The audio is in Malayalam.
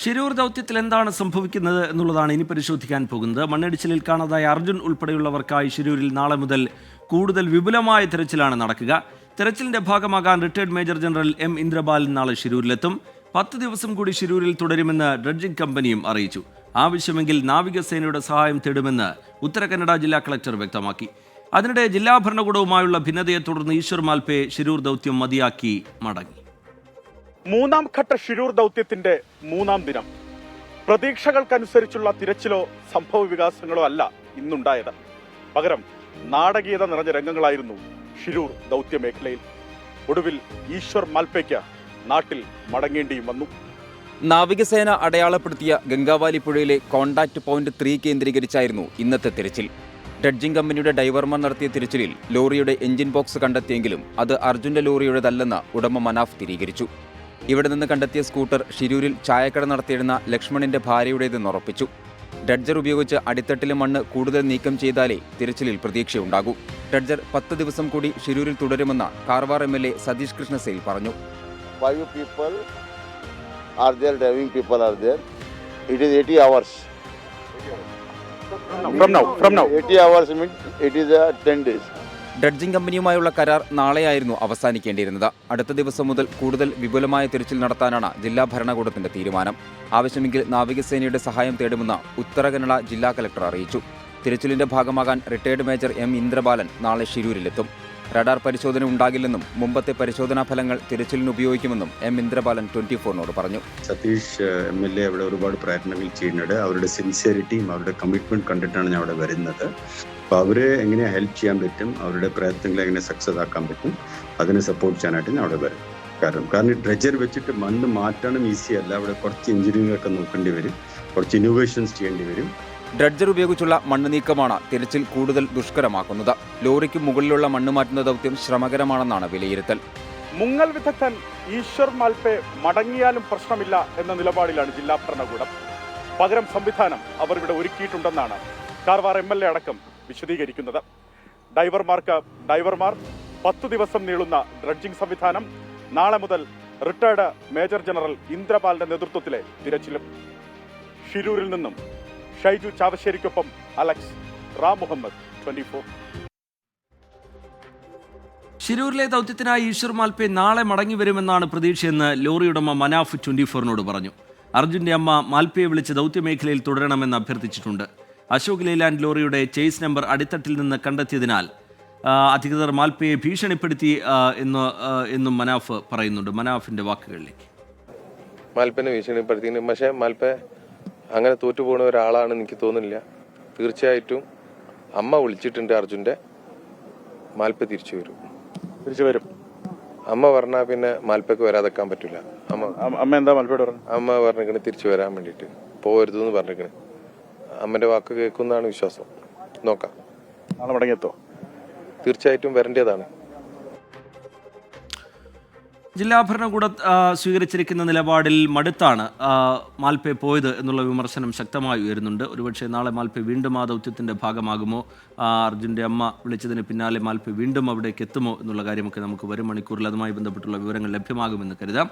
ശിരൂർ ദൗത്യത്തിൽ എന്താണ് സംഭവിക്കുന്നത് എന്നുള്ളതാണ് ഇനി പരിശോധിക്കാൻ പോകുന്നത്. മണ്ണിടിച്ചിലിൽ കാണാതായ അർജുൻ ഉൾപ്പെടെയുള്ളവർക്കായി ശിരൂരിൽ നാളെ മുതൽ കൂടുതൽ വിപുലമായ തെരച്ചിലാണ് നടക്കുക. തെരച്ചിലിന്റെ ഭാഗമാകാൻ retired major general M Indrabalan നാളെ ശിരൂരിലെത്തും. 10 ദിവസം കൂടി ശിരൂരിൽ തുടരുമെന്ന് ഡ്രഡ്ജിംഗ് കമ്പനിയും അറിയിച്ചു. ആവശ്യമെങ്കിൽ നാവികസേനയുടെ സഹായം തേടുമെന്ന് ഉത്തര കന്നഡ ജില്ലാ കളക്ടർ വ്യക്തമാക്കി. അതിനിടെ ജില്ലാ ഭരണകൂടവുമായുള്ള ഭിന്നതയെ തുടർന്ന് ഈശ്വർ മാൽപേ ശിരൂർ ദൗത്യം മതിയാക്കി മടങ്ങി. മൂന്നാം ഘട്ട ശിരൂർ ദൗത്യത്തിന്റെ 3-ാം ദിനം. പ്രതീക്ഷകൾക്കനുസരിച്ചുള്ള തിരച്ചിലോ സംഭവ വികാസങ്ങളോ അല്ല ഇന്നുണ്ടായത്. പകരം നാടകീയത നിറഞ്ഞ രംഗങ്ങളായിരുന്നു ശിരൂർ ദൗത്യ മേഖലയിൽ. ഒടുവിൽ ഈശ്വർ മാൽപേക്ക് നാട്ടിൽ മടങ്ങേണ്ടിയും വന്നു. നാവികസേന അടയാളപ്പെടുത്തിയ ഗംഗാവാലി പുഴയിലെ കോണ്ടാക്ട് പോയിന്റ് 3 കേന്ദ്രീകരിച്ചായിരുന്നു ഇന്നത്തെ തിരച്ചിൽ. ഡ്രഡ്ജിംഗ് കമ്പനിയുടെ ഡൈവർമാർ നടത്തിയ തിരച്ചിലിൽ ലോറിയുടെ എഞ്ചിൻ ബോക്സ് കണ്ടെത്തിയെങ്കിലും അത് അർജുന്റെ ലോറിയുടേതല്ലെന്ന് ഉടമ മനാഫ് സ്ഥിരീകരിച്ചു. ഇവിടെ നിന്ന് കണ്ടെത്തിയ സ്കൂട്ടർ ഷിരൂരിൽ ചായക്കട നടത്തിയിരുന്ന ലക്ഷ്മണിന്റെ ഭാര്യയുടേതെന്ന് ഉറപ്പിച്ചു. ഡ്രഡ്ജർ ഉപയോഗിച്ച് അടിത്തട്ടിലെ മണ്ണ് കൂടുതൽ നീക്കം ചെയ്താലേ തിരച്ചിലിൽ പ്രതീക്ഷയുണ്ടാകൂ. ഡ്രഡ്ജർ 10 ദിവസം കൂടി ഷിരൂരിൽ തുടരുമെന്ന് കാർവാർ MLA സതീഷ് കൃഷ്ണസേൽ പറഞ്ഞു. 5 people are there, driving people are there. It is 80 hours. From now. 80 hours means it is 10 days. Dredging കമ്പനിയുമായുള്ള കരാർ നാളെയായിരുന്നു അവസാനിക്കേണ്ടിയിരുന്നത്. അടുത്ത ദിവസം മുതൽ കൂടുതൽ വിപുലമായ തിരച്ചിൽ നടത്താനാണ് ജില്ലാ ഭരണകൂടത്തിന്റെ തീരുമാനം. ആവശ്യമെങ്കിൽ നാവികസേനയുടെ സഹായം തേടുമെന്ന് ഉത്തര കന്നഡ ജില്ലാ കളക്ടർ അറിയിച്ചു. തിരച്ചിലിന്റെ ഭാഗമാകാൻ റിട്ടയർഡ് മേജർ എം ഇന്ദ്രബാലൻ നാളെ ശിരൂരിലെത്തും. റഡാർ പരിശോധന ഉണ്ടാകില്ലെന്നും മുമ്പത്തെ പരിശോധനാ ഫലങ്ങൾ തിരച്ചിലിന് ഉപയോഗിക്കുമെന്നും എം ഇന്ദ്രബാലൻ 24നോട് പറഞ്ഞു. സതീഷ് MLA അവിടെ ഒരുപാട് പ്രയത്നങ്ങൾ ചെയ്യുന്നുണ്ട്. അവരുടെ സിൻസിയറിറ്റിയും അവരുടെ കമ്മിറ്റ്മെന്റ് കണ്ടിട്ടാണ് ഞാൻ അവിടെ വരുന്നത്. അപ്പോൾ അവരെ എങ്ങനെ ഹെൽപ്പ് ചെയ്യാൻ പറ്റും, അവരുടെ പ്രയത്നങ്ങൾ എങ്ങനെ സക്സസ് ആക്കാൻ പറ്റും, അതിനെ സപ്പോർട്ട് ചെയ്യാനായിട്ട് ഞാൻ അവിടെ വരും. കാരണം ഡ്രഡ്ജർ വെച്ചിട്ട് മണ്ണ് മാറ്റാനും ഈസി അല്ല. അവിടെ കുറച്ച് എഞ്ചിനീയറിംഗ് ഒക്കെ നോക്കേണ്ടി വരും, കുറച്ച് ഇന്നോവേഷൻസ് ചെയ്യേണ്ടി വരും. ഡ്രഡ്ജർ ഉപയോഗിച്ചുള്ള മണ്ണ് നീക്കമാണ് തിരച്ചിൽ കൂടുതൽ ദുഷ്കരമാക്കുന്നത്. ലോറിക്ക് മുകളിലുള്ള മണ്ണ് മാറ്റുന്ന ദൗത്യം ശ്രമകരമാണെന്നാണ് വിലയിരുത്തൽ. മുങ്ങൽ വിദഗ്ധൻ ഈശ്വർ മാൽപേ മടങ്ങിയാലും പ്രശ്നമില്ല എന്ന നിലപാടിലാണ് ജില്ലാ ഭരണകൂടം. പകരം സംവിധാനം അവർ ഇവിടെ ഒരുക്കിയിട്ടുണ്ടെന്നാണ് കാർവാർ MLA അടക്കം വിശദീകരിക്കുന്നത്. ഡൈവർമാർ 10 ദിവസം നീളുന്ന ഡ്രഡ്ജിംഗ് സംവിധാനം, നാളെ മുതൽ റിട്ടയർഡ് മേജർ ജനറൽ ഇന്ദ്രപാലിന്റെ നേതൃത്വത്തിലെ തിരച്ചിലും. ഷിരൂരിൽ നിന്നും ഷൈജു ചാവശ്ശേരിക്കൊപ്പം അലക്സ് റാം മുഹമ്മദ്, 24. ശിരൂരിലെ ദൗത്യത്തിനായി ഈശ്വർ മാൽപേ നാളെ മടങ്ങി വരുമെന്നാണ് പ്രതീക്ഷയെന്ന് ലോറി ഉടമ മനാഫ് 24നോട് പറഞ്ഞു. അർജുന്റെ അമ്മ മാൽപേയെ വിളിച്ച് ദൗത്യമേഖലയിൽ തുടരണമെന്ന് അഭ്യർത്ഥിച്ചിട്ടുണ്ട്. അശോക് ലേലാൻഡ് ലോറിയുടെ ചേസ് നമ്പർ അടിത്തട്ടിൽ നിന്ന് കണ്ടെത്തിയതിനാൽ അധികൃതർ മാൽപേയെ ഭീഷണിപ്പെടുത്തി എന്നും മനാഫ് പറയുന്നുണ്ട്. മനാഫിന്റെ വാക്കുകളിലേക്ക്. മാൽപേനെ ഭീഷണിപ്പെടുത്തി, പക്ഷേ മാൽപേ അങ്ങനെ തോറ്റുപോകുന്ന ഒരാളാണെന്ന് എനിക്ക് തോന്നുന്നില്ല. തീർച്ചയായിട്ടും അമ്മ വിളിച്ചിട്ടുണ്ട് അർജുൻ്റെ. മാൽപേ തിരിച്ചു വരും. അമ്മ പറഞ്ഞാൽ പിന്നെ മാൽപേക്ക് വരാതെക്കാൻ പറ്റില്ല. അമ്മ എന്താ മാൽപേയോട് പറഞ്ഞു? അമ്മ പറഞ്ഞിരിക്കണേ തിരിച്ചു വരാൻ വേണ്ടിയിട്ട്, പോകരുതെന്ന് പറഞ്ഞിരിക്കണേ. അമ്മൻ്റെ വാക്ക് കേൾക്കുന്നതാണ് വിശ്വാസം. നോക്കാം. നാളെ മടങ്ങിയെത്തോ? തീർച്ചയായിട്ടും വരേണ്ടതാണ്. ജില്ലാ ഭരണകൂടം സ്വീകരിച്ചിരിക്കുന്ന നിലപാടിൽ മടുത്താണ് മാൽപേ പോയത് എന്നുള്ള വിമർശനം ശക്തമായി ഉയരുന്നുണ്ട്. ഒരുപക്ഷെ നാളെ മാൽപേ വീണ്ടും ആ ദൗത്യത്തിൻ്റെ ഭാഗമാകുമോ, അർജുൻ്റെ അമ്മ വിളിച്ചതിന് പിന്നാലെ മാൽപേ വീണ്ടും അവിടേക്ക് എത്തുമോ എന്നുള്ള കാര്യമൊക്കെ നമുക്ക് വരും മണിക്കൂറിൽ അതുമായി ബന്ധപ്പെട്ടുള്ള വിവരങ്ങൾ ലഭ്യമാകുമെന്ന് കരുതാം.